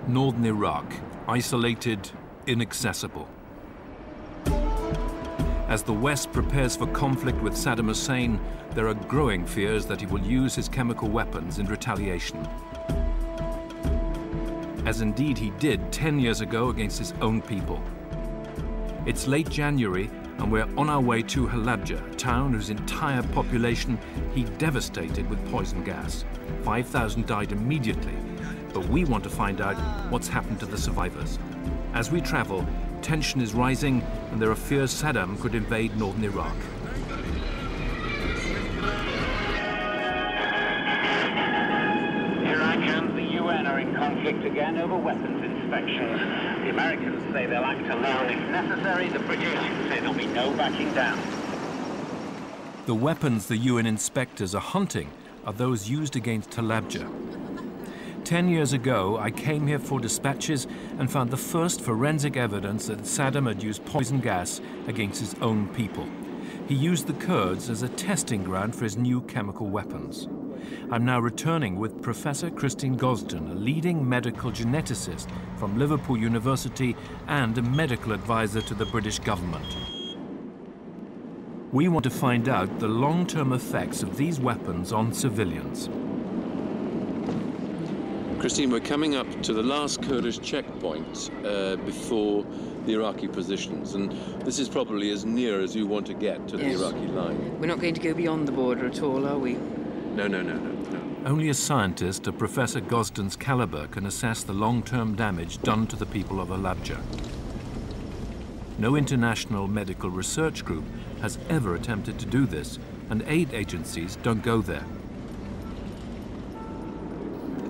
Northern Iraq, isolated, inaccessible. As the West prepares for conflict with Saddam Hussein, there are growing fears that he will use his chemical weapons in retaliation. As indeed he did 10 years ago against his own people. It's late January, and we're on our way to Halubja, a town whose entire population he devastated with poison gas. 5,000 died immediately, but we want to find out what's happened to the survivors. As we travel, tension is rising, and there are fears Saddam could invade northern Iraq. Iraq and the UN are in conflict again over weapons inspections. The Americans say they'll act alone if necessary. The British say there'll be no backing down. The weapons the UN inspectors are hunting are those used against Halubja. 10 years ago, I came here for dispatches and found the first forensic evidence that Saddam had used poison gas against his own people. He used the Kurds as a testing ground for his new chemical weapons. I'm now returning with Professor Christine Gosden, a leading medical geneticist from Liverpool University and a medical advisor to the British government. We want to find out the long-term effects of these weapons on civilians. Christine, we're coming up to the last Kurdish checkpoint before the Iraqi positions, and this is probably as near as you want to get to the Iraqi line. We're not going to go beyond the border at all, are we? No. Only a scientist of Professor Gosden's caliber can assess the long-term damage done to the people of Halubja. No international medical research group has ever attempted to do this, and aid agencies don't go there.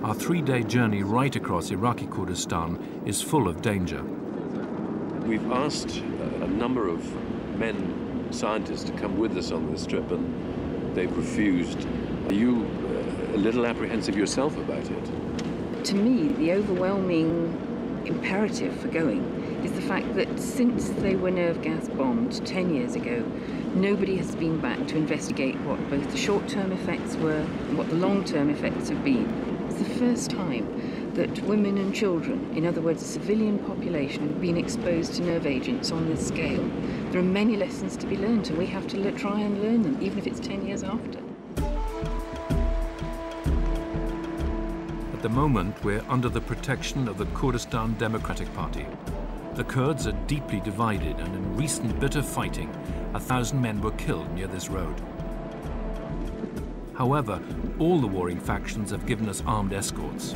Our 3-day journey right across Iraqi Kurdistan is full of danger. We've asked a number of men, scientists, to come with us on this trip, and they've refused. Are you a little apprehensive yourself about it? To me, the overwhelming imperative for going is the fact that since they were nerve gas bombed 10 years ago, nobody has been back to investigate what both the short-term effects were and what the long-term effects have been. It's the first time that women and children, in other words, the civilian population, have been exposed to nerve agents on this scale. There are many lessons to be learned, and we have to try and learn them, even if it's 10 years after. At the moment, we're under the protection of the Kurdistan Democratic Party. The Kurds are deeply divided, and in recent bitter fighting, 1,000 men were killed near this road. However, all the warring factions have given us armed escorts.